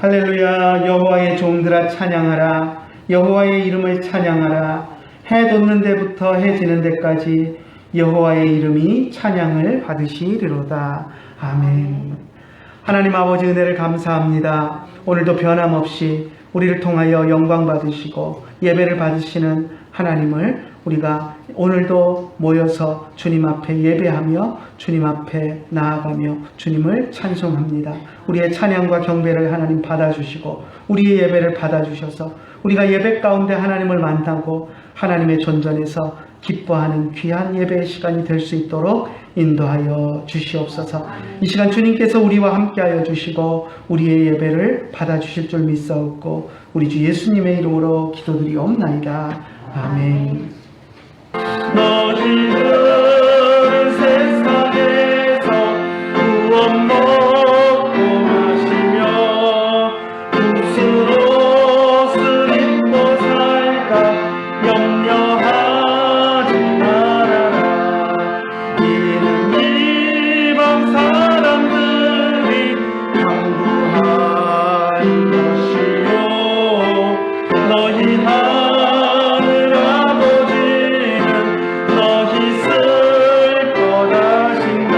할렐루야. 여호와의 종들아 찬양하라. 여호와의 이름을 찬양하라. 해 돋는 데부터 해 지는 데까지 여호와의 이름이 찬양을 받으시리로다. 아멘. 하나님 아버지 은혜를 감사합니다. 오늘도 변함없이 우리를 통하여 영광 받으시고 예배를 받으시는 하나님을 우리가 오늘도 모여서 주님 앞에 예배하며 주님 앞에 나아가며 주님을 찬송합니다. 우리의 찬양과 경배를 하나님 받아주시고 우리의 예배를 받아주셔서 우리가 예배 가운데 하나님을 만나고 하나님의 존전에서 기뻐하는 귀한 예배의 시간이 될 수 있도록 인도하여 주시옵소서. 이 시간 주님께서 우리와 함께하여 주시고 우리의 예배를 받아주실 줄 믿사옵고 우리 주 예수님의 이름으로 기도드리옵나이다. 아멘. 너희는 세상에서 구원 먹고 마시며 무슨 옷을 입고 살까 염려하지 말아라. 이는 이방 사람들이 강구하는 것이요 너희 하늘 아버지는 너희 쓸 거라신가.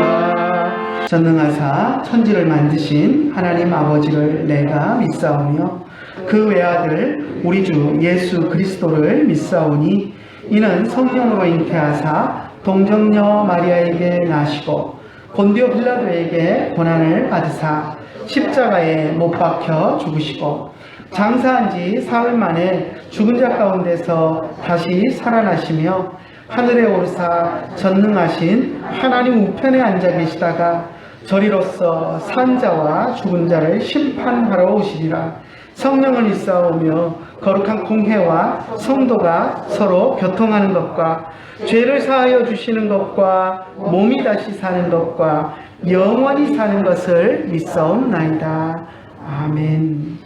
전능하사 천지를 만드신 하나님 아버지를 내가 믿사오며 그 외아들 우리 주 예수 그리스도를 믿사오니 이는 성령으로 잉태하사 동정녀 마리아에게 나시고 본디오 빌라도에게 고난을 받으사 십자가에 못 박혀 죽으시고 장사한 지 사흘 만에 죽은 자 가운데서 다시 살아나시며 하늘에 오르사 전능하신 하나님 우편에 앉아 계시다가 저리로서 산 자와 죽은 자를 심판하러 오시리라. 성령을 믿사오며 거룩한 공회와 성도가 서로 교통하는 것과 죄를 사하여 주시는 것과 몸이 다시 사는 것과 영원히 사는 것을 믿사옵나이다. 아멘.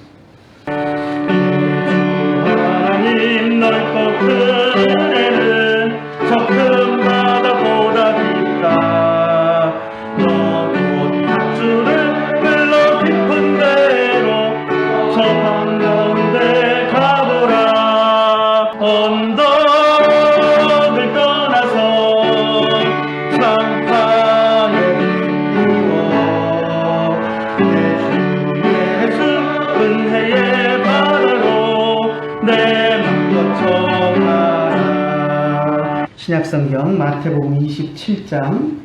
하나님 넓고 큰 은혜는 저 큰 바다보다 깊다. 너도 밧줄을 흘러 깊은 데로 저 한가운데 가보라. 언덕을 떠나서 상파에 이르러 내 주 예수 은혜의 바다로 내 맘 거쳐가라. 신약성경 마태복음 27장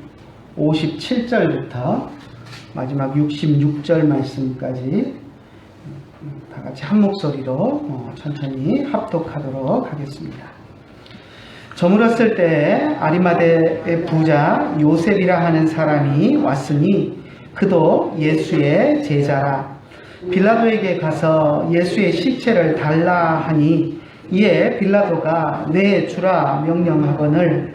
57절부터 마지막 66절 말씀까지 다 같이 한 목소리로 천천히 합독하도록 하겠습니다. 저물었을 때 아리마대의 부자 요셉이라 하는 사람이 왔으니 그도 예수의 제자라. 빌라도에게 가서 예수의 시체를 달라 하니 이에 빌라도가 내주라 명령하거늘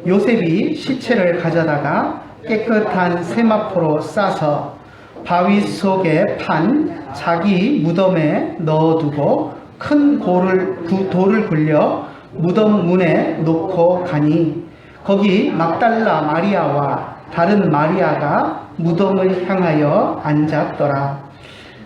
요셉이 시체를 가져다가 깨끗한 세마포로 싸서 바위 속에 판 자기 무덤에 넣어두고 큰 돌을 굴려 무덤 문에 놓고 가니 거기 막달라 마리아와 다른 마리아가 무덤을 향하여 앉았더라.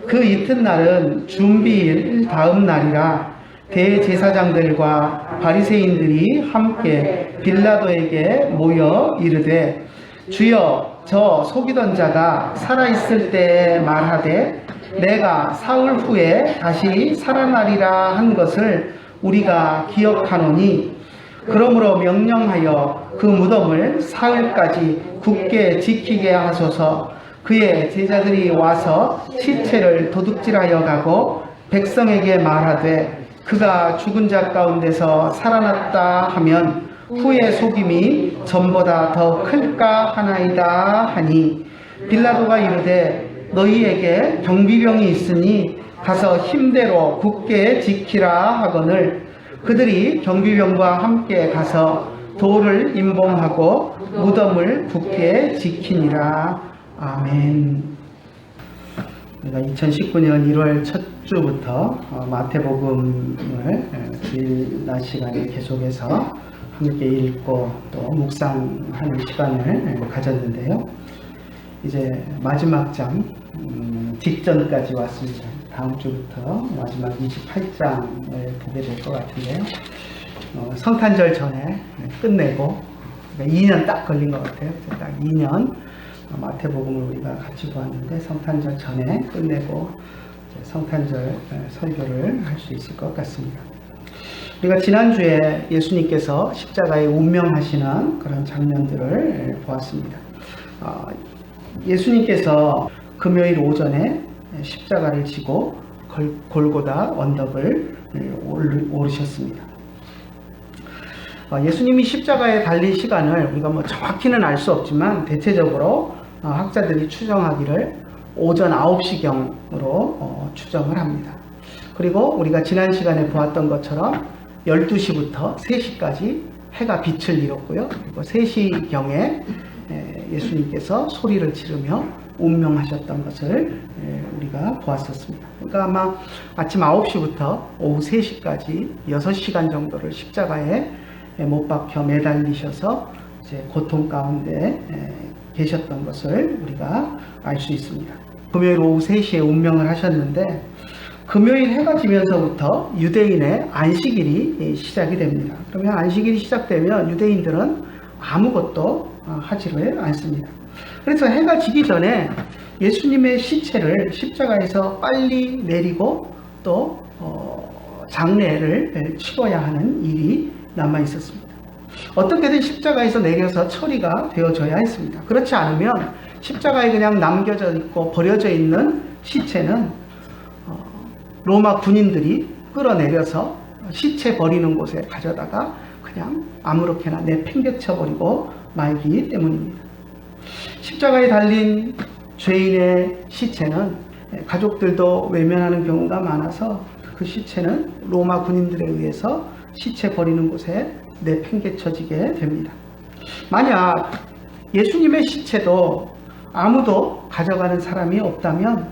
그 이튿날은 준비일 다음 날이라 대제사장들과 바리새인들이 함께 빌라도에게 모여 이르되 주여 저 속이던 자가 살아있을 때 말하되 내가 사흘 후에 다시 살아나리라 한 것을 우리가 기억하노니 그러므로 명령하여 그 무덤을 사흘까지 굳게 지키게 하소서. 그의 제자들이 와서 시체를 도둑질하여 가고 백성에게 말하되 그가 죽은 자 가운데서 살아났다 하면 후의 속임이 전보다 더 클까 하나이다 하니 빌라도가 이르되 너희에게 경비병이 있으니 가서 힘대로 굳게 지키라 하거늘 그들이 경비병과 함께 가서 돌을 임봉하고 무덤을 굳게 지키니라. 아멘. 우리가 2019년 1월 첫 주부터 마태복음을 주일 낮 시간에 계속해서 함께 읽고 또 묵상하는 시간을 가졌는데요. 이제 마지막 장 직전까지 왔습니다. 다음 주부터 마지막 28장을 보게 될 것 같은데요. 성탄절 전에 끝내고, 그러니까 2년 딱 걸린 것 같아요. 딱 2년 마태복음을 우리가 같이 보았는데 성탄절 전에 끝내고 성탄절 설교를 할 수 있을 것 같습니다. 우리가 지난주에 예수님께서 십자가에 운명하시는 그런 장면들을 보았습니다. 예수님께서 금요일 오전에 십자가를 지고 골고다 언덕을 오르셨습니다. 예수님이 십자가에 달린 시간을 우리가 정확히는 알 수 없지만 대체적으로 학자들이 추정하기를 오전 9시경으로 추정을 합니다. 그리고 우리가 지난 시간에 보았던 것처럼 12시부터 3시까지 해가 빛을 잃었고요. 그리고 3시경에 예수님께서 소리를 지르며 운명하셨던 것을 우리가 보았었습니다. 그러니까 아마 아침 9시부터 오후 3시까지 6시간 정도를 십자가에 못 박혀 매달리셔서 이제 고통 가운데 계셨던 것을 우리가 알 수 있습니다. 금요일 오후 3시에 운명을 하셨는데 금요일 해가 지면서부터 유대인의 안식일이 시작이 됩니다. 그러면 안식일이 시작되면 유대인들은 아무것도 하지를 않습니다. 그래서 해가 지기 전에 예수님의 시체를 십자가에서 빨리 내리고 또 장례를 치러야 하는 일이 남아 있었습니다. 어떻게든 십자가에서 내려서 처리가 되어져야 했습니다. 그렇지 않으면 십자가에 그냥 남겨져 있고 버려져 있는 시체는 로마 군인들이 끌어내려서 시체 버리는 곳에 가져다가 그냥 아무렇게나 내팽개쳐 버리고 말기 때문입니다. 십자가에 달린 죄인의 시체는 가족들도 외면하는 경우가 많아서 그 시체는 로마 군인들에 의해서 시체 버리는 곳에 내팽개쳐지게 됩니다. 만약 예수님의 시체도 아무도 가져가는 사람이 없다면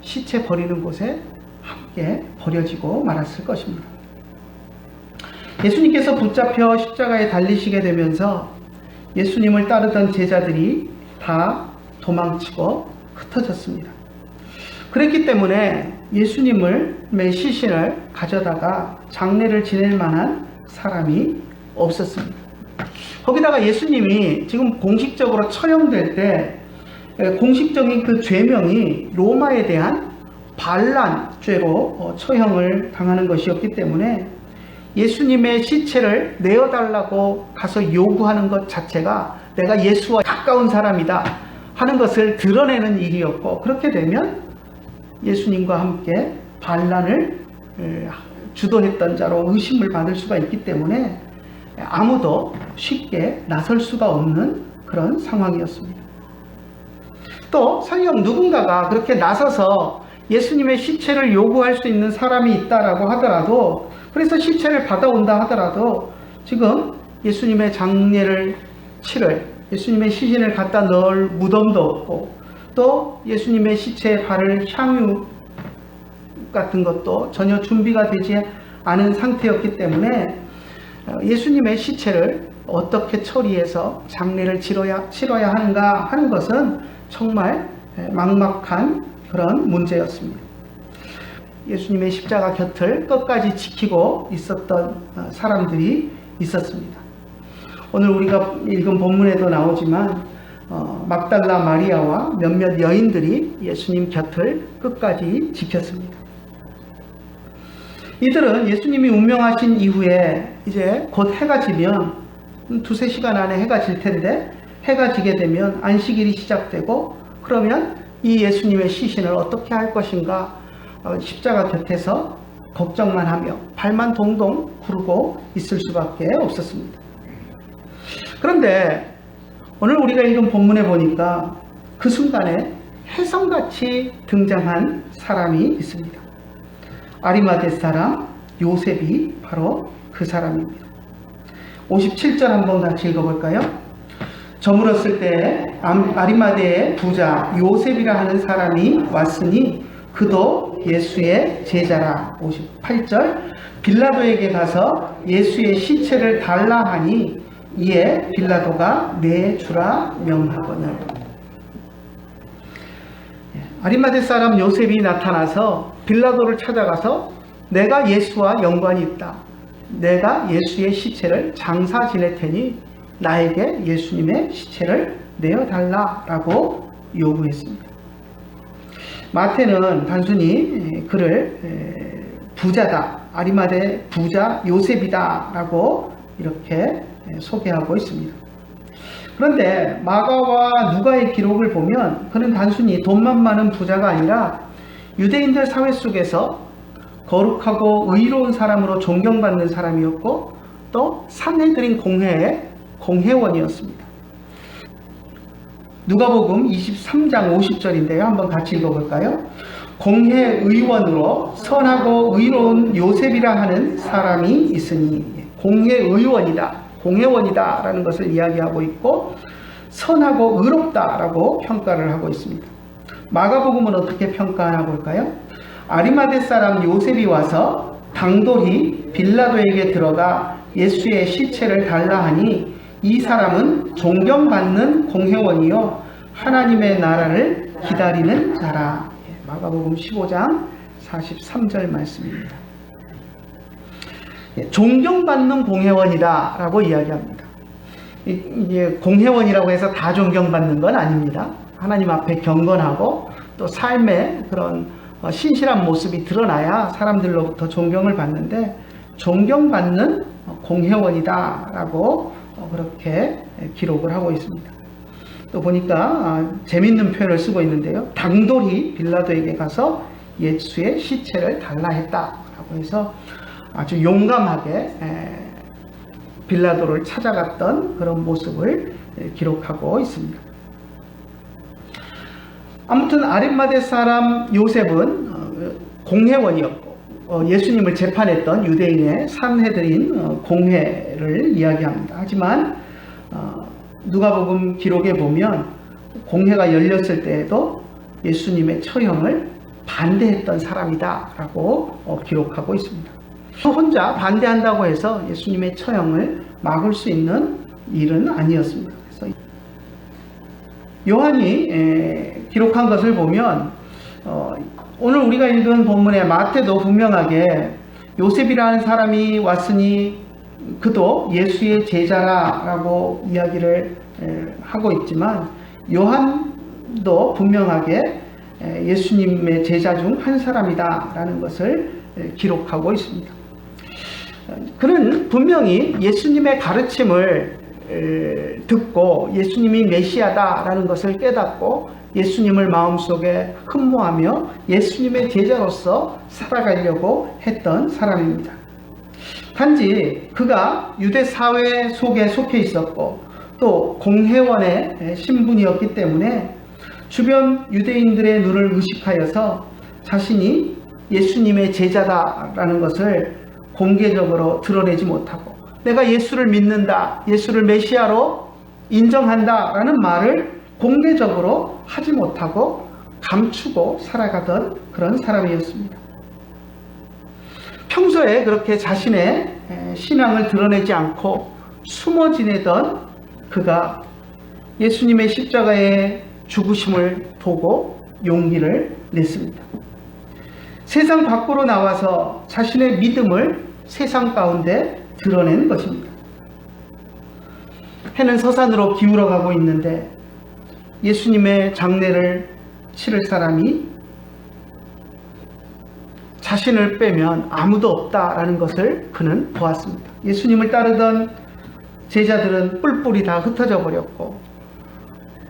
시체 버리는 곳에 함께 버려지고 말았을 것입니다. 예수님께서 붙잡혀 십자가에 달리시게 되면서 예수님을 따르던 제자들이 다 도망치고 흩어졌습니다. 그랬기 때문에 예수님의 시신을 가져다가 장례를 지낼 만한 사람이 없었습니다. 거기다가 예수님이 지금 공식적으로 처형될 때 공식적인 그 죄명이 로마에 대한 반란죄로 처형을 당하는 것이었기 때문에 예수님의 시체를 내어달라고 가서 요구하는 것 자체가 내가 예수와 가까운 사람이다 하는 것을 드러내는 일이었고, 그렇게 되면 예수님과 함께 반란을 주도했던 자로 의심을 받을 수가 있기 때문에 아무도 쉽게 나설 수가 없는 그런 상황이었습니다. 또 설령 누군가가 그렇게 나서서 예수님의 시체를 요구할 수 있는 사람이 있다라고 하더라도, 그래서 시체를 받아온다 하더라도 지금 예수님의 장례를 치를, 예수님의 시신을 갖다 넣을 무덤도 없고, 또 예수님의 시체에 바를 향유 같은 것도 전혀 준비가 되지 않은 상태였기 때문에 예수님의 시체를 어떻게 처리해서 장례를 치러야 하는가 하는 것은 정말 막막한 그런 문제였습니다. 예수님의 십자가 곁을 끝까지 지키고 있었던 사람들이 있었습니다. 오늘 우리가 읽은 본문에도 나오지만 막달라 마리아와 몇몇 여인들이 예수님 곁을 끝까지 지켰습니다. 이들은 예수님이 운명하신 이후에 이제 곧 해가 지면 2-3시간 안에 해가 질 텐데, 해가 지게 되면 안식일이 시작되고, 그러면 이 예수님의 시신을 어떻게 할 것인가 십자가 곁에서 걱정만 하며 발만 동동 구르고 있을 수밖에 없었습니다. 그런데 오늘 우리가 읽은 본문에 보니까 그 순간에 혜성같이 등장한 사람이 있습니다. 아리마대 사람 요셉이 바로 그 사람입니다. 57절 한번 같이 읽어볼까요? 저물었을 때 아리마대의 부자 요셉이라 하는 사람이 왔으니 그도 예수의 제자라. 58절 빌라도에게 가서 예수의 시체를 달라 하니 이에 빌라도가 내주라 명하거늘. 아리마대 사람 요셉이 나타나서 빌라도를 찾아가서 내가 예수와 연관이 있다. 내가 예수의 시체를 장사 지낼 테니 나에게 예수님의 시체를 내어달라라고 요구했습니다. 마태는 단순히 그를 부자다, 아리마대 부자 요셉이다 라고 이렇게 소개하고 있습니다. 그런데 마가와 누가의 기록을 보면 그는 단순히 돈만 많은 부자가 아니라 유대인들 사회 속에서 거룩하고 의로운 사람으로 존경받는 사람이었고 또 산헤드린 공회의 공회원이었습니다. 누가복음 23장 50절인데요. 한번 같이 읽어볼까요? 공회의원으로 선하고 의로운 요셉이라 하는 사람이 있으니, 공회의원이다, 공회원이다 라는 것을 이야기하고 있고 선하고 의롭다라고 평가를 하고 있습니다. 마가복음은 어떻게 평가하나 볼까요? 아리마대 사람 요셉이 와서 당돌이 빌라도에게 들어가 예수의 시체를 달라 하니 이 사람은 존경받는 공회원이요 하나님의 나라를 기다리는 자라. 마가복음 15장 43절 말씀입니다. 존경받는 공회원이다 라고 이야기합니다. 이제 공회원이라고 해서 다 존경받는 건 아닙니다. 하나님 앞에 경건하고 또 삶의 그런 신실한 모습이 드러나야 사람들로부터 존경을 받는데 존경받는 공회원이다 라고 그렇게 기록을 하고 있습니다. 또 보니까 재밌는 표현을 쓰고 있는데요. 당돌이 빌라도에게 가서 예수의 시체를 달라 했다라고 해서 아주 용감하게 빌라도를 찾아갔던 그런 모습을 기록하고 있습니다. 아무튼 아리마대 사람 요셉은 공회원이었고 예수님을 재판했던 유대인의 산헤드린 공회를 이야기합니다. 하지만 누가복음 기록에 보면 공회가 열렸을 때에도 예수님의 처형을 반대했던 사람이다 라고 기록하고 있습니다. 혼자 반대한다고 해서 예수님의 처형을 막을 수 있는 일은 아니었습니다. 그래서 요한이 기록한 것을 보면 오늘 우리가 읽은 본문의 마태도 분명하게 요셉이라는 사람이 왔으니 그도 예수의 제자라고 이야기를 하고 있지만 요한도 분명하게 예수님의 제자 중 한 사람이다 라는 것을 기록하고 있습니다. 그는 분명히 예수님의 가르침을 듣고 예수님이 메시아다라는 것을 깨닫고 예수님을 마음속에 흠모하며 예수님의 제자로서 살아가려고 했던 사람입니다. 단지 그가 유대 사회 속에 속해 있었고 또 공회원의 신분이었기 때문에 주변 유대인들의 눈을 의식하여서 자신이 예수님의 제자다라는 것을 공개적으로 드러내지 못하고 내가 예수를 믿는다, 예수를 메시아로 인정한다 라는 말을 공개적으로 하지 못하고 감추고 살아가던 그런 사람이었습니다. 평소에 그렇게 자신의 신앙을 드러내지 않고 숨어 지내던 그가 예수님의 십자가의 죽으심을 보고 용기를 냈습니다. 세상 밖으로 나와서 자신의 믿음을 세상 가운데 드러낸 것입니다. 해는 서산으로 기울어 가고 있는데 예수님의 장례를 치를 사람이 자신을 빼면 아무도 없다라는 것을 그는 보았습니다. 예수님을 따르던 제자들은 뿔뿔이 다 흩어져 버렸고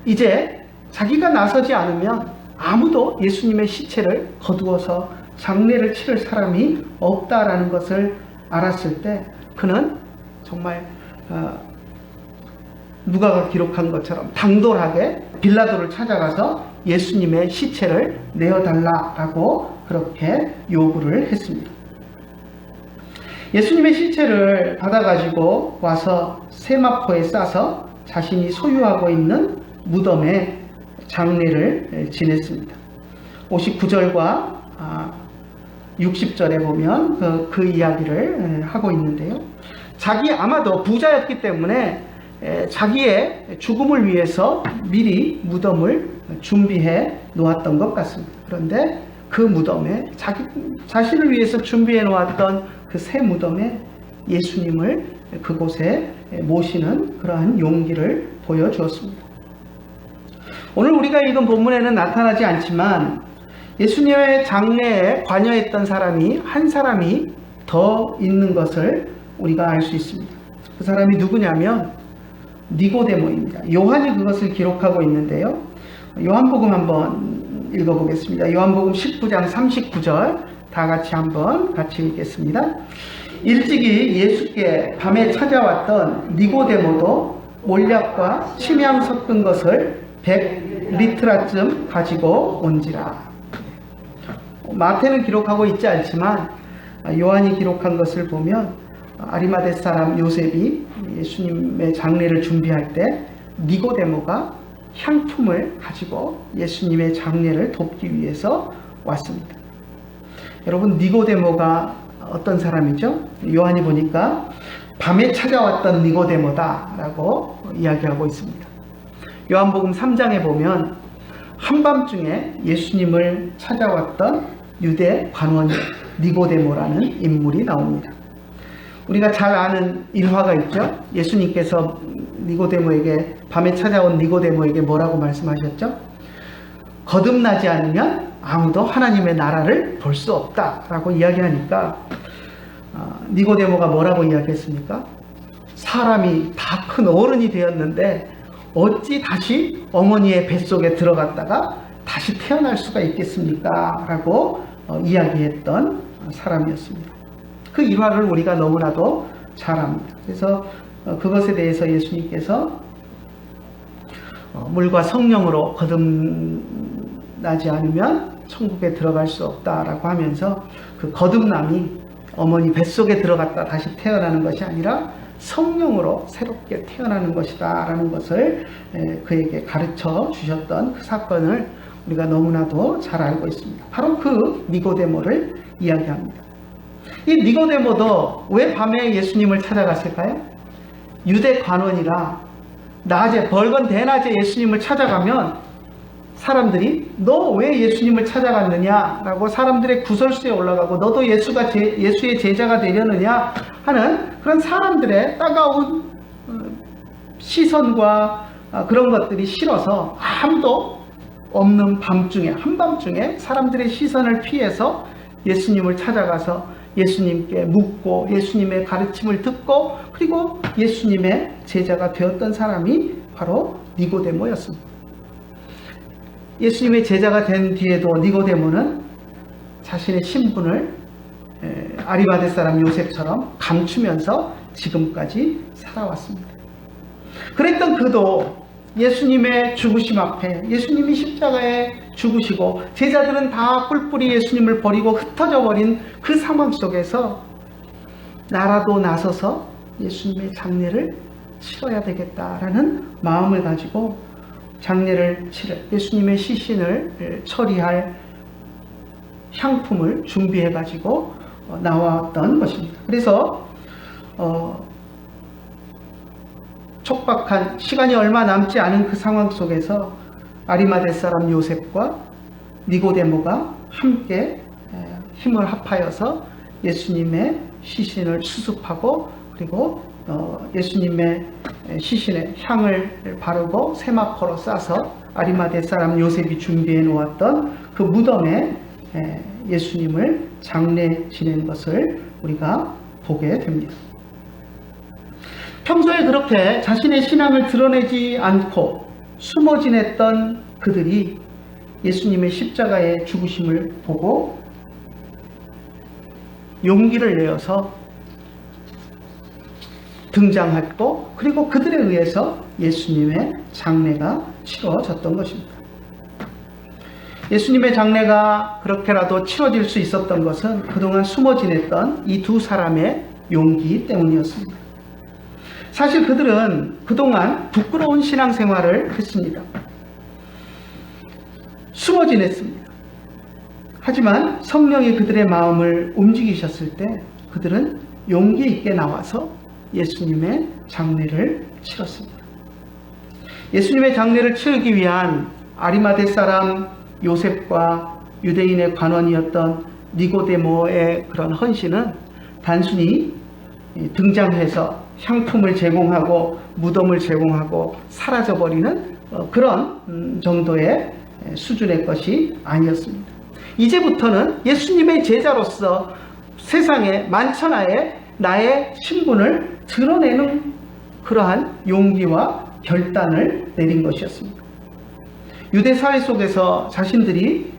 이제 자기가 나서지 않으면 아무도 예수님의 시체를 거두어서 장례를 치를 사람이 없다라는 것을 알았을 때 그는 정말 누가가 기록한 것처럼 당돌하게 빌라도를 찾아가서 예수님의 시체를 내어달라라고 그렇게 요구를 했습니다. 예수님의 시체를 받아가지고 와서 세마포에 싸서 자신이 소유하고 있는 무덤에 장례를 지냈습니다. 59절과 60절에 보면 그 이야기를 하고 있는데요. 자기 아마도 부자였기 때문에 자기의 죽음을 위해서 미리 무덤을 준비해 놓았던 것 같습니다. 그런데 그 무덤에 자신을 위해서 준비해 놓았던 그 새 무덤에 예수님을 그곳에 모시는 그러한 용기를 보여주었습니다. 오늘 우리가 읽은 본문에는 나타나지 않지만 예수님의 장례에 관여했던 사람이 한 사람이 더 있는 것을 우리가 알 수 있습니다. 그 사람이 누구냐면 니고데모입니다. 요한이 그것을 기록하고 있는데요. 요한복음 한번 읽어보겠습니다. 요한복음 19장 39절 다 같이 읽겠습니다. 일찍이 예수께 밤에 찾아왔던 니고데모도 몰약과 침향 섞은 것을 100리트라쯤 가지고 온지라. 마태는 기록하고 있지 않지만 요한이 기록한 것을 보면 아리마대 사람 요셉이 예수님의 장례를 준비할 때 니고데모가 향품을 가지고 예수님의 장례를 돕기 위해서 왔습니다. 여러분, 니고데모가 어떤 사람이죠? 요한이 보니까 밤에 찾아왔던 니고데모다라고 이야기하고 있습니다. 요한복음 3장에 보면 한밤중에 예수님을 찾아왔던 유대 관원 니고데모라는 인물이 나옵니다. 우리가 잘 아는 일화가 있죠. 예수님께서 니고데모에게 밤에 찾아온 니고데모에게 뭐라고 말씀하셨죠? 거듭나지 않으면 아무도 하나님의 나라를 볼 수 없다라고 이야기하니까 니고데모가 뭐라고 이야기했습니까? 사람이 다 큰 어른이 되었는데 어찌 다시 어머니의 뱃속에 들어갔다가 다시 태어날 수가 있겠습니까? 라고 이야기했던 사람이었습니다. 그 일화를 우리가 너무나도 잘 압니다. 그래서 그것에 대해서 예수님께서 물과 성령으로 거듭나지 않으면 천국에 들어갈 수 없다라고 하면서 그 거듭남이 어머니 뱃속에 들어갔다 다시 태어나는 것이 아니라 성령으로 새롭게 태어나는 것이다 라는 것을 그에게 가르쳐 주셨던 그 사건을 우리가 너무나도 잘 알고 있습니다. 바로 그 니고데모를 이야기합니다. 이 니고데모도 왜 밤에 예수님을 찾아갔을까요? 유대 관원이라 낮에 벌건 대낮에 예수님을 찾아가면 사람들이 너 왜 예수님을 찾아갔느냐 라고 사람들의 구설수에 올라가고 너도 예수의 제자가 되려느냐 하는 그런 사람들의 따가운 시선과 그런 것들이 싫어서 아무도 없는 밤중에 한밤중에 사람들의 시선을 피해서 예수님을 찾아가서 예수님께 묻고 예수님의 가르침을 듣고 그리고 예수님의 제자가 되었던 사람이 바로 니고데모였습니다. 예수님의 제자가 된 뒤에도 니고데모는 자신의 신분을 아리마대 사람 요셉처럼 감추면서 지금까지 살아왔습니다. 그랬던 그도 예수님의 죽으심 앞에 예수님이 십자가에 죽으시고 제자들은 다 뿔뿔이 예수님을 버리고 흩어져 버린 그 상황 속에서 나라도 나서서 예수님의 장례를 치러야 되겠다라는 마음을 가지고 장례를 예수님의 시신을 처리할 향품을 준비해 가지고 나왔던 것입니다. 그래서 촉박한 시간이 얼마 남지 않은 그 상황 속에서 아리마대 사람 요셉과 니고데모가 함께 힘을 합하여서 예수님의 시신을 수습하고 그리고 예수님의 시신에 향을 바르고 세마포로 싸서 아리마대 사람 요셉이 준비해 놓았던 그 무덤에 예수님을 장례 지낸 것을 우리가 보게 됩니다. 평소에 그렇게 자신의 신앙을 드러내지 않고 숨어 지냈던 그들이 예수님의 십자가의 죽으심을 보고 용기를 내어서 등장했고 그리고 그들에 의해서 예수님의 장례가 치러졌던 것입니다. 예수님의 장례가 그렇게라도 치러질 수 있었던 것은 그동안 숨어 지냈던 이 두 사람의 용기 때문이었습니다. 사실 그들은 그동안 부끄러운 신앙생활을 했습니다. 숨어 지냈습니다. 하지만 성령이 그들의 마음을 움직이셨을 때 그들은 용기 있게 나와서 예수님의 장례를 치렀습니다. 예수님의 장례를 치르기 위한 아리마대 사람 요셉과 유대인의 관원이었던 니고데모의 그런 헌신은 단순히 등장해서 향품을 제공하고 무덤을 제공하고 사라져버리는 그런 정도의 수준의 것이 아니었습니다. 이제부터는 예수님의 제자로서 세상에 만천하에 나의 신분을 드러내는 그러한 용기와 결단을 내린 것이었습니다. 유대 사회 속에서 자신들이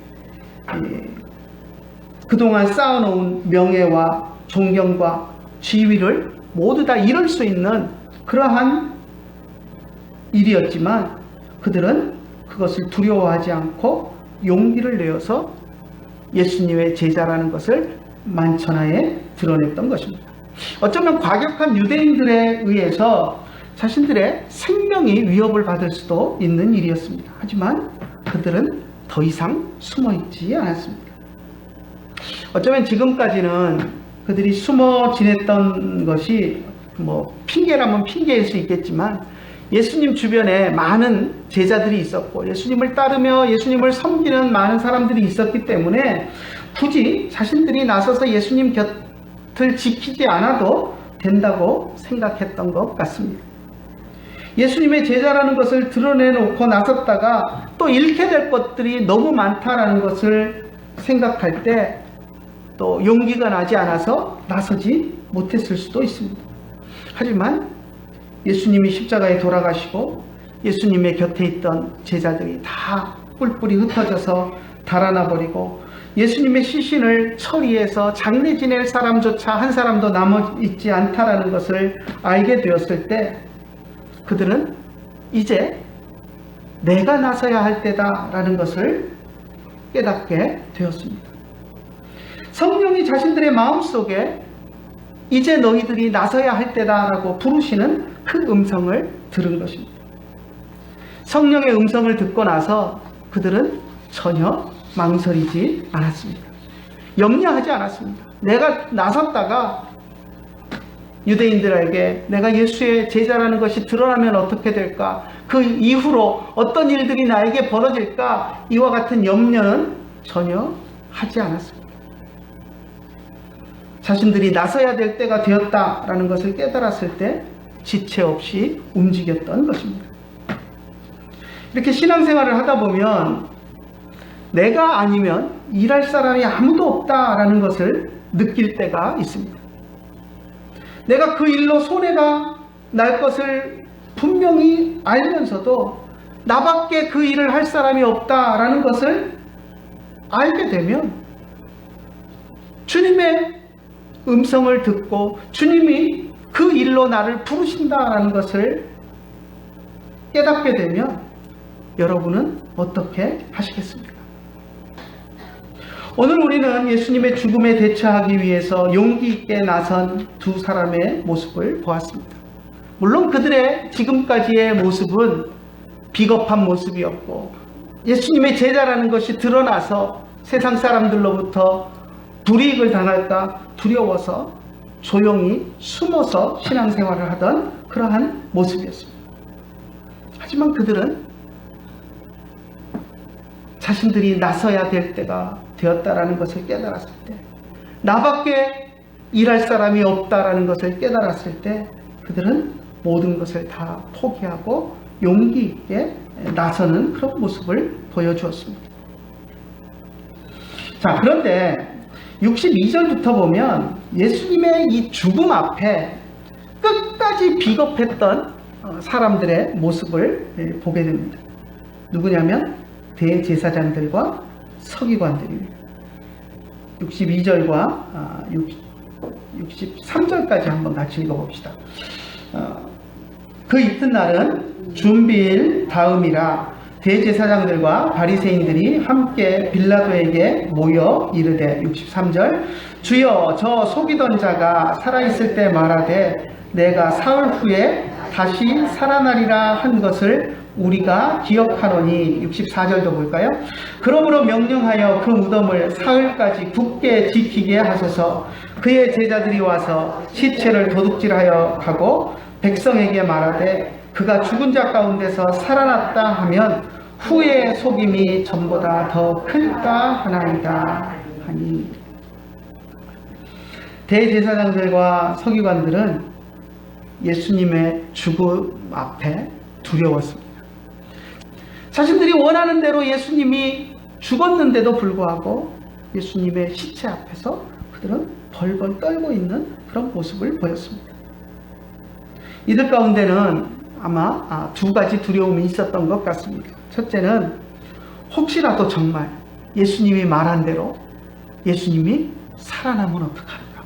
그동안 쌓아놓은 명예와 존경과 지위를 모두 다 잃을 수 있는 그러한 일이었지만 그들은 그것을 두려워하지 않고 용기를 내어서 예수님의 제자라는 것을 만천하에 드러냈던 것입니다. 어쩌면 과격한 유대인들에 의해서 자신들의 생명이 위협을 받을 수도 있는 일이었습니다. 하지만 그들은 더 이상 숨어있지 않았습니다. 어쩌면 지금까지는 그들이 숨어 지냈던 것이 핑계라면 핑계일 수 있겠지만 예수님 주변에 많은 제자들이 있었고 예수님을 따르며 예수님을 섬기는 많은 사람들이 있었기 때문에 굳이 자신들이 나서서 예수님 곁을 지키지 않아도 된다고 생각했던 것 같습니다. 예수님의 제자라는 것을 드러내놓고 나섰다가 또 잃게 될 것들이 너무 많다라는 것을 생각할 때 또 용기가 나지 않아서 나서지 못했을 수도 있습니다. 하지만 예수님이 십자가에 돌아가시고 예수님의 곁에 있던 제자들이 다 뿔뿔이 흩어져서 달아나 버리고 예수님의 시신을 처리해서 장례 지낼 사람조차 한 사람도 남아있지 않다라는 것을 알게 되었을 때 그들은 이제 내가 나서야 할 때다라는 것을 깨닫게 되었습니다. 성령이 자신들의 마음속에 이제 너희들이 나서야 할 때다라고 부르시는 그 음성을 들은 것입니다. 성령의 음성을 듣고 나서 그들은 전혀 망설이지 않았습니다. 염려하지 않았습니다. 내가 나섰다가 유대인들에게 내가 예수의 제자라는 것이 드러나면 어떻게 될까? 그 이후로 어떤 일들이 나에게 벌어질까? 이와 같은 염려는 전혀 하지 않았습니다. 자신들이 나서야 될 때가 되었다라는 것을 깨달았을 때 지체 없이 움직였던 것입니다. 이렇게 신앙생활을 하다 보면 내가 아니면 일할 사람이 아무도 없다라는 것을 느낄 때가 있습니다. 내가 그 일로 손해가 날 것을 분명히 알면서도 나밖에 그 일을 할 사람이 없다라는 것을 알게 되면 주님의 음성을 듣고 주님이 그 일로 나를 부르신다라는 것을 깨닫게 되면 여러분은 어떻게 하시겠습니까? 오늘 우리는 예수님의 죽음에 대처하기 위해서 용기 있게 나선 두 사람의 모습을 보았습니다. 물론 그들의 지금까지의 모습은 비겁한 모습이었고 예수님의 제자라는 것이 드러나서 세상 사람들로부터 불이익을 당할까 두려워서 조용히 숨어서 신앙생활을 하던 그러한 모습이었습니다. 하지만 그들은 자신들이 나서야 될 때가 되었다라는 것을 깨달았을 때, 나밖에 일할 사람이 없다라는 것을 깨달았을 때 그들은 모든 것을 다 포기하고 용기 있게 나서는 그런 모습을 보여주었습니다. 자, 그런데 62절부터 보면 예수님의 이 죽음 앞에 끝까지 비겁했던 사람들의 모습을 보게 됩니다. 누구냐면 대제사장들과 서기관들입니다. 62절과 63절까지 한번 같이 읽어봅시다. 그 이튿날은 준비일 다음이라 대제사장들과 바리새인들이 함께 빌라도에게 모여 이르되 63절 주여 저 속이던 자가 살아있을 때 말하되 내가 사흘 후에 다시 살아나리라 한 것을 우리가 기억하노니 64절도 볼까요? 그러므로 명령하여 그 무덤을 사흘까지 굳게 지키게 하소서. 그의 제자들이 와서 시체를 도둑질하여 가고 백성에게 말하되 그가 죽은 자 가운데서 살아났다 하면 후의 속임이 전보다 더 클까 하나이다 하니. 대제사장들과 서기관들은 예수님의 죽음 앞에 두려웠습니다. 자신들이 원하는 대로 예수님이 죽었는데도 불구하고 예수님의 시체 앞에서 그들은 벌벌 떨고 있는 그런 모습을 보였습니다. 이들 가운데는 아마 두 가지 두려움이 있었던 것 같습니다. 첫째는 혹시라도 정말 예수님이 말한 대로 예수님이 살아나면 어떡할까?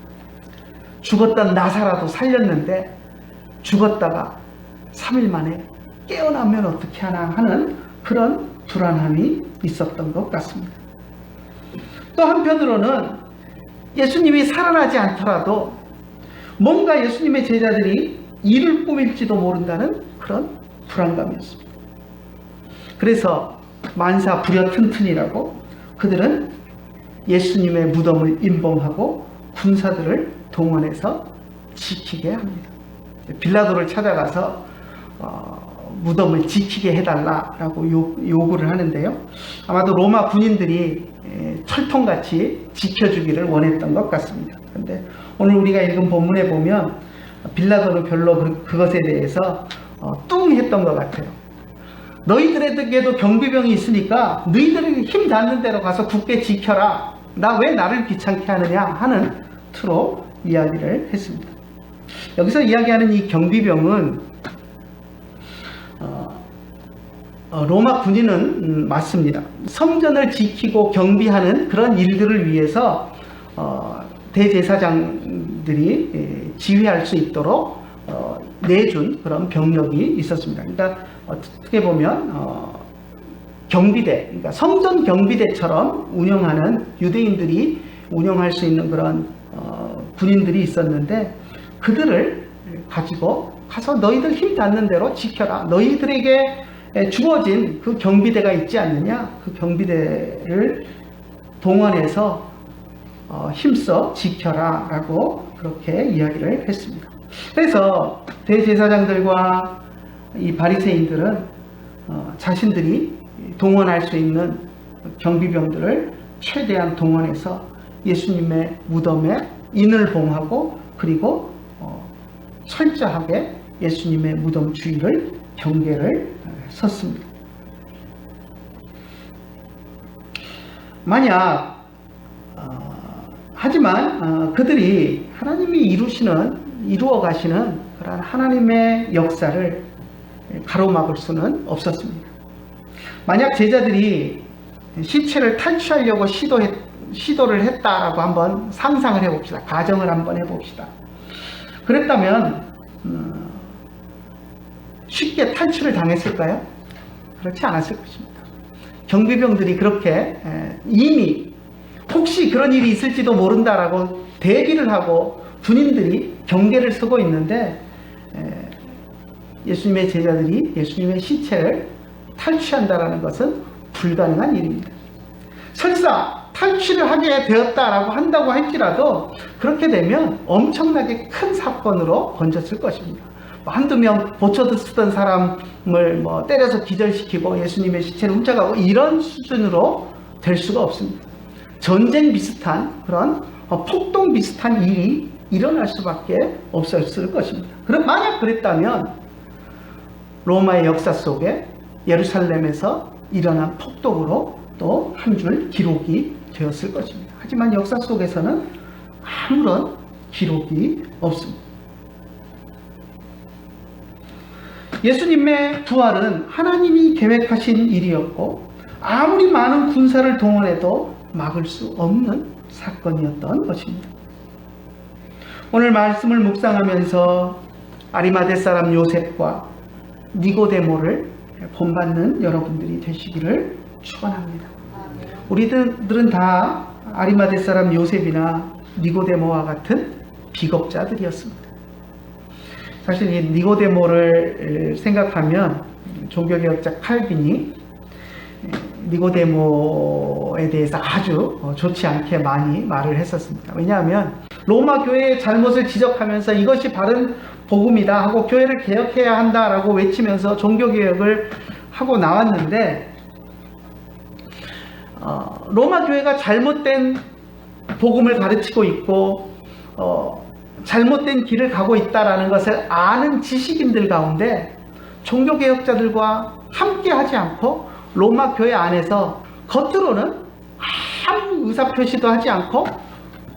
죽었던 나사라도 살렸는데 죽었다가 3일 만에 깨어나면 어떻게 하나 하는 그런 불안함이 있었던 것 같습니다. 또 한편으로는 예수님이 살아나지 않더라도 뭔가 예수님의 제자들이 일을 꾸밀지도 모른다는 그런 불안감이었습니다. 그래서 만사 불여튼튼이라고 그들은 예수님의 무덤을 임봉하고 군사들을 동원해서 지키게 합니다. 빌라도를 찾아가서 무덤을 지키게 해달라라고 요구를 하는데요. 아마도 로마 군인들이 철통같이 지켜주기를 원했던 것 같습니다. 그런데 오늘 우리가 읽은 본문에 보면 빌라도는 별로 그것에 대해서 뚱했던 것 같아요. 너희들에게도 경비병이 있으니까 너희들에게 힘 닿는 대로 가서 굳게 지켜라. 나 왜 나를 귀찮게 하느냐 하는 투로 이야기를 했습니다. 여기서 이야기하는 이 경비병은 로마 군인은 맞습니다. 성전을 지키고 경비하는 그런 일들을 위해서 대제사장들이 지휘할 수 있도록 내준 그런 병력이 있었습니다. 그러니까 어떻게 보면 경비대, 그러니까 성전 경비대처럼 운영하는 유대인들이 운영할 수 있는 그런 군인들이 있었는데 그들을 가지고 가서 너희들 힘 닿는 대로 지켜라. 너희들에게 주어진 그 경비대가 있지 않느냐? 그 경비대를 동원해서 힘써 지켜라 라고 그렇게 이야기를 했습니다. 그래서 대제사장들과 이 바리새인들은 자신들이 동원할 수 있는 경비병들을 최대한 동원해서 예수님의 무덤에 인을 봉하고 그리고 철저하게 예수님의 무덤 주위를 경계를 섰습니다. 만약 하지만 그들이 하나님이 이루어 가시는 그런 하나님의 역사를 가로막을 수는 없었습니다. 만약 제자들이 시체를 탈취하려고 시도를 했다라고 한번 상상을 해봅시다. 가정을 한번 해봅시다. 그랬다면 쉽게 탈출을 당했을까요? 그렇지 않았을 것입니다. 경비병들이 그렇게 이미 혹시 그런 일이 있을지도 모른다라고 대비를 하고 군인들이 경계를 서고 있는데 예수님의 제자들이 예수님의 시체를 탈취한다라는 것은 불가능한 일입니다. 설사 탈취를 하게 되었다라고 한다고 할지라도 그렇게 되면 엄청나게 큰 사건으로 번졌을 것입니다. 한두 명 보초드 쓰던 사람을 때려서 기절시키고 예수님의 시체를 훔쳐가고 이런 수준으로 될 수가 없습니다. 전쟁 비슷한 그런 폭동 비슷한 일이 일어날 수밖에 없었을 것입니다. 그럼 만약 그랬다면 로마의 역사 속에 예루살렘에서 일어난 폭동으로 또 한 줄 기록이 되었을 것입니다. 하지만 역사 속에서는 아무런 기록이 없습니다. 예수님의 부활은 하나님이 계획하신 일이었고 아무리 많은 군사를 동원해도 막을 수 없는 사건이었던 것입니다. 오늘 말씀을 묵상하면서 아리마대 사람 요셉과 니고데모를 본받는 여러분들이 되시기를 축원합니다. 우리들은 다 아리마대 사람 요셉이나 니고데모와 같은 비겁자들이었습니다. 사실 이 니고데모를 생각하면 종교개혁자 칼빈이 니고데모에 대해서 아주 좋지 않게 많이 말을 했었습니다. 왜냐하면 로마 교회의 잘못을 지적하면서 이것이 바른 복음이다 하고 교회를 개혁해야 한다라고 외치면서 종교개혁을 하고 나왔는데 로마 교회가 잘못된 복음을 가르치고 있고 잘못된 길을 가고 있다라는 것을 아는 지식인들 가운데 종교개혁자들과 함께 하지 않고 로마 교회 안에서 겉으로는 아무 의사표시도 하지 않고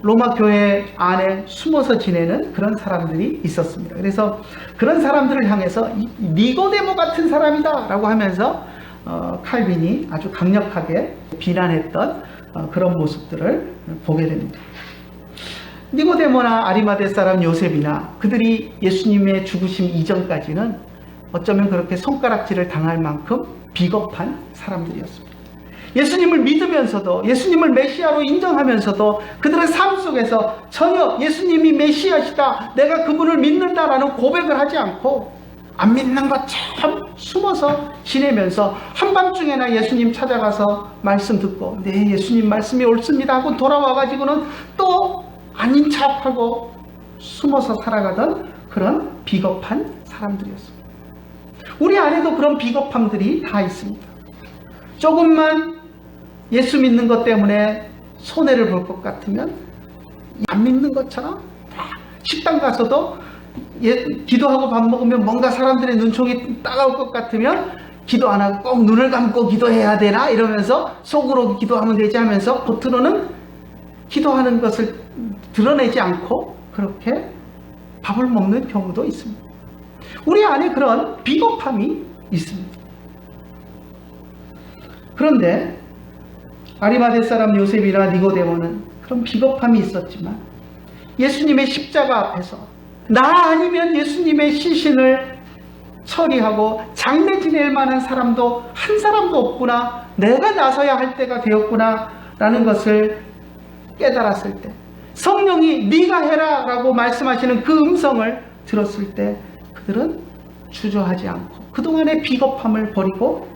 로마 교회 안에 숨어서 지내는 그런 사람들이 있었습니다. 그래서 그런 사람들을 향해서 니고데모 같은 사람이다 라고 하면서 칼빈이 아주 강력하게 비난했던 그런 모습들을 보게 됩니다. 니고데모나 아리마대 사람 요셉이나 그들이 예수님의 죽으심 이전까지는 어쩌면 그렇게 손가락질을 당할 만큼 비겁한 사람들이었습니다. 예수님을 믿으면서도 예수님을 메시아로 인정하면서도 그들의 삶 속에서 전혀 예수님이 메시아시다, 내가 그분을 믿는다라는 고백을 하지 않고 안 믿는 것처럼 숨어서 지내면서 한밤중에나 예수님 찾아가서 말씀 듣고 네 예수님 말씀이 옳습니다 하고 돌아와가지고는 또 아닌 척하고 숨어서 살아가던 그런 비겁한 사람들이었습니다. 우리 안에도 그런 비겁함들이 다 있습니다. 조금만 예수 믿는 것 때문에 손해를 볼 것 같으면 안 믿는 것처럼 식당 가서도 기도하고 밥 먹으면 뭔가 사람들의 눈총이 따가울 것 같으면 기도 안 하고 꼭 눈을 감고 기도해야 되나 이러면서 속으로 기도하면 되지 하면서 겉으로는 기도하는 것을 드러내지 않고 그렇게 밥을 먹는 경우도 있습니다. 우리 안에 그런 비겁함이 있습니다. 그런데 아리마대 사람 요셉이나 니고데모는 그런 비겁함이 있었지만 예수님의 십자가 앞에서 나 아니면 예수님의 시신을 처리하고 장례 지낼 만한 사람도 한 사람도 없구나, 내가 나서야 할 때가 되었구나 라는 것을 깨달았을 때, 성령이 네가 해라 라고 말씀하시는 그 음성을 들었을 때 그들은 주저하지 않고 그동안의 비겁함을 버리고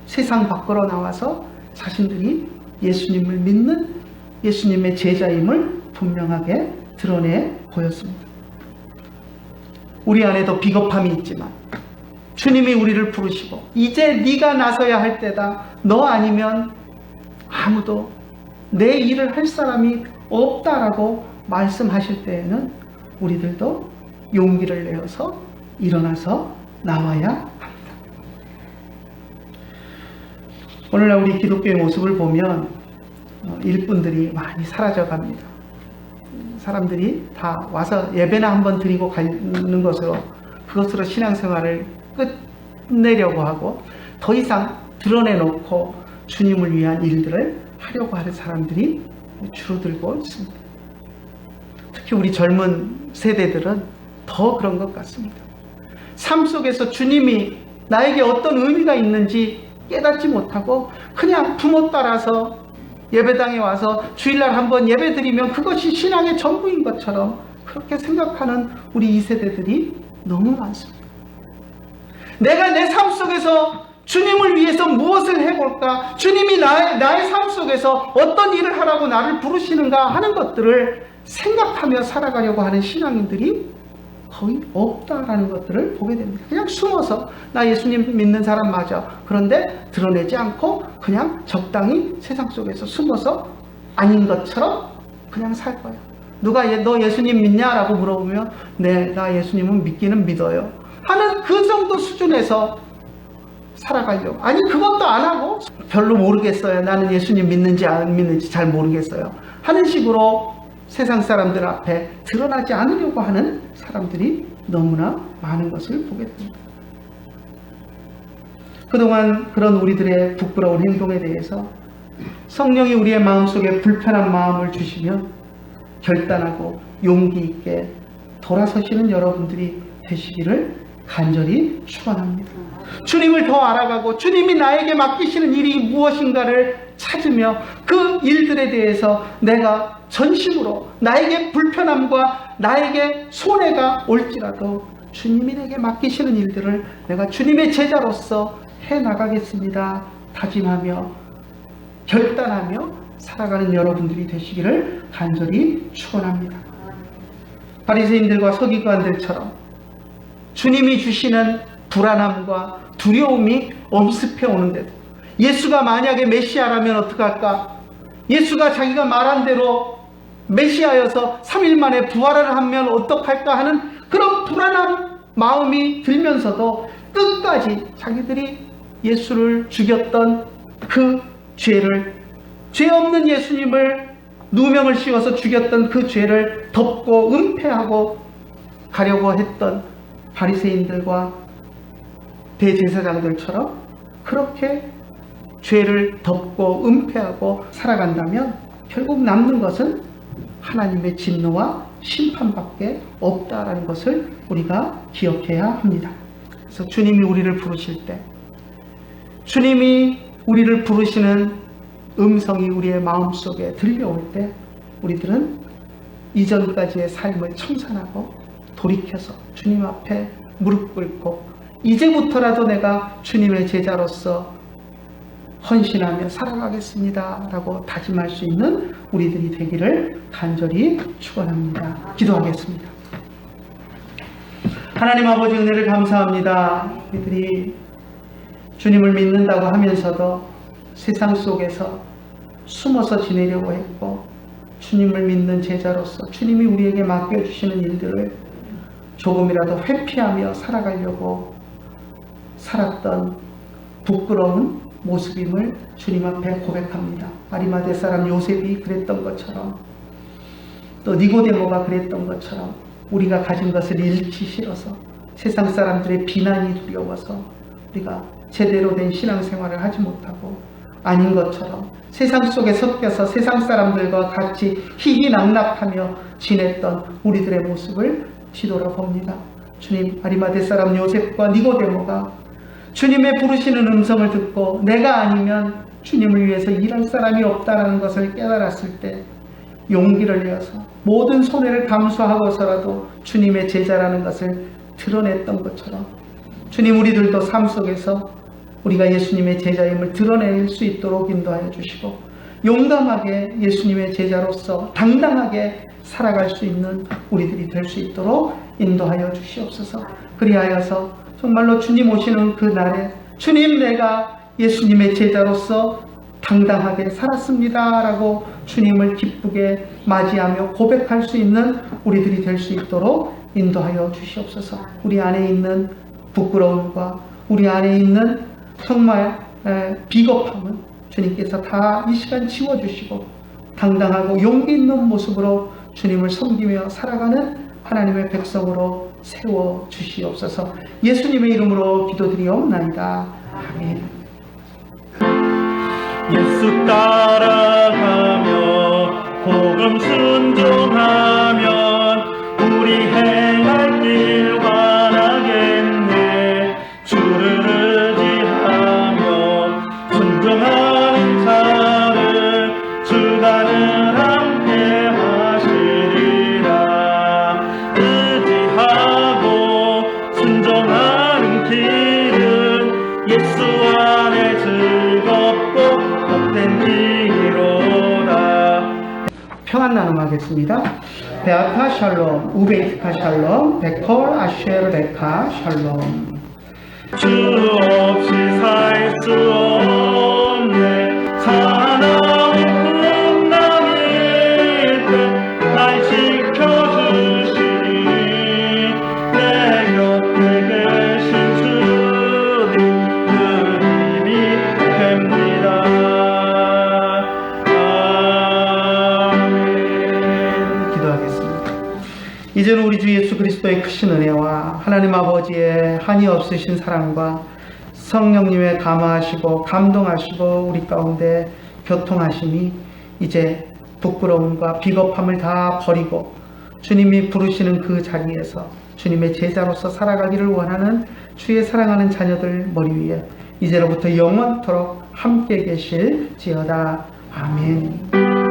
세상 밖으로 나와서 자신들이 예수님을 믿는 예수님의 제자임을 분명하게 드러내 보였습니다. 우리 안에도 비겁함이 있지만 주님이 우리를 부르시고 이제 네가 나서야 할 때다, 너 아니면 아무도 내 일을 할 사람이 없다라고 말씀하실 때에는 우리들도 용기를 내어서 일어나서 나와야 합니다. 오늘날 우리 기독교의 모습을 보면 일꾼들이 많이 사라져갑니다. 사람들이 다 와서 예배나 한번 드리고 가는 것으로 그것으로 신앙생활을 끝내려고 하고 더 이상 드러내놓고 주님을 위한 일들을 하려고 하는 사람들이 줄어들고 있습니다. 특히 우리 젊은 세대들은 더 그런 것 같습니다. 삶 속에서 주님이 나에게 어떤 의미가 있는지 깨닫지 못하고 그냥 부모 따라서 예배당에 와서 주일날 한번 예배 드리면 그것이 신앙의 전부인 것처럼 그렇게 생각하는 우리 2세대들이 너무 많습니다. 내가 내 삶 속에서 주님을 위해서 무엇을 해볼까? 주님이 나의 삶 속에서 어떤 일을 하라고 나를 부르시는가 하는 것들을 생각하며 살아가려고 하는 신앙인들이 거의 없다라는 것들을 보게 됩니다. 그냥 숨어서 나 예수님 믿는 사람 맞아. 그런데 드러내지 않고 그냥 적당히 세상 속에서 숨어서 아닌 것처럼 그냥 살 거야. 누가 너 예수님 믿냐? 라고 물어보면 네, 나 예수님은 믿기는 믿어요 하는 그 정도 수준에서 살아가려고. 아니 그것도 안 하고 별로 모르겠어요. 나는 예수님 믿는지 안 믿는지 잘 모르겠어요 하는 식으로 세상 사람들 앞에 드러나지 않으려고 하는 사람들이 너무나 많은 것을 보게 됩니다. 그동안 그런 우리들의 부끄러운 행동에 대해서 성령이 우리의 마음속에 불편한 마음을 주시면 결단하고 용기 있게 돌아서시는 여러분들이 되시기를 간절히 축원합니다. 주님을 더 알아가고 주님이 나에게 맡기시는 일이 무엇인가를 찾으며 그 일들에 대해서 내가 전심으로 나에게 불편함과 나에게 손해가 올지라도 주님이 내게 맡기시는 일들을 내가 주님의 제자로서 해나가겠습니다 다짐하며 결단하며 살아가는 여러분들이 되시기를 간절히 축원합니다. 바리새인들과 서기관들처럼 주님이 주시는 불안함과 두려움이 엄습해 오는데도 예수가 만약에 메시아라면 어떡할까? 예수가 자기가 말한 대로 메시아여서 3일 만에 부활을 하면 어떡할까 하는 그런 불안한 마음이 들면서도 끝까지 자기들이 예수를 죽였던 그 죄를, 죄 없는 예수님을 누명을 씌워서 죽였던 그 죄를 덮고 은폐하고 가려고 했던 바리새인들과 대제사장들처럼 그렇게 죄를 덮고 은폐하고 살아간다면 결국 남는 것은 하나님의 진노와 심판밖에 없다라는 것을 우리가 기억해야 합니다. 그래서 주님이 우리를 부르실 때, 주님이 우리를 부르시는 음성이 우리의 마음속에 들려올 때 우리들은 이전까지의 삶을 청산하고 돌이켜서 주님 앞에 무릎 꿇고 이제부터라도 내가 주님의 제자로서 헌신하며 살아가겠습니다 라고 다짐할 수 있는 우리들이 되기를 간절히 축원합니다. 기도하겠습니다. 하나님 아버지, 은혜를 감사합니다. 우리들이 주님을 믿는다고 하면서도 세상 속에서 숨어서 지내려고 했고, 주님을 믿는 제자로서 주님이 우리에게 맡겨주시는 일들을 조금이라도 회피하며 살아가려고 살았던 부끄러운 모습임을 주님 앞에 고백합니다. 아리마대 사람 요셉이 그랬던 것처럼, 또 니고데모가 그랬던 것처럼 우리가 가진 것을 잃기 싫어서, 세상 사람들의 비난이 두려워서 우리가 제대로 된 신앙생활을 하지 못하고 아닌 것처럼 세상 속에 섞여서 세상 사람들과 같이 희희낙낙하며 지냈던 우리들의 모습을 뒤돌아봅니다. 주님, 아리마대 사람 요셉과 니고데모가 주님의 부르시는 음성을 듣고 내가 아니면 주님을 위해서 일할 사람이 없다는 것을 깨달았을 때 용기를 내어서 모든 손해를 감수하고서라도 주님의 제자라는 것을 드러냈던 것처럼, 주님, 우리들도 삶 속에서 우리가 예수님의 제자임을 드러낼 수 있도록 인도하여 주시고, 용감하게 예수님의 제자로서 당당하게 살아갈 수 있는 우리들이 될 수 있도록 인도하여 주시옵소서. 그리하여서 정말로 주님 오시는 그 날에 주님, 내가 예수님의 제자로서 당당하게 살았습니다 라고 주님을 기쁘게 맞이하며 고백할 수 있는 우리들이 될 수 있도록 인도하여 주시옵소서. 우리 안에 있는 부끄러움과 우리 안에 있는 정말 비겁함은 주님께서 다 이 시간 지워주시고 당당하고 용기 있는 모습으로 주님을 섬기며 살아가는 하나님의 백성으로 세워주시옵소서. 예수님의 이름으로 기도드리옵나이다. 아멘. 예수 따라가며 복음 순종하면 우리 행할 길 환하겠네. 주를 의지하며 순종하는 자를 주가는 함께 하시리라. 의지하고 순종하는 길은 예수 안에 즐겁고 평안 나눔하겠습니다. 베아타 샬롬, 우베이트카 샬롬, 베콜 아쉐르 레카 샬롬. 주 없이 살 수 없네. 사나운 풍랑일 때 날 지켜주시니 내 곁에 계신 주님 그 힘이 됩니다. 이제는 우리 주 예수 그리스도의 크신 은혜와 하나님 아버지의 한이 없으신 사랑과 성령님의 감화하시고 감동하시고 우리 가운데 교통하심이 이제 부끄러움과 비겁함을 다 버리고 주님이 부르시는 그 자리에서 주님의 제자로서 살아가기를 원하는 주의 사랑하는 자녀들 머리 위에 이제로부터 영원토록 함께 계실지어다. 아멘.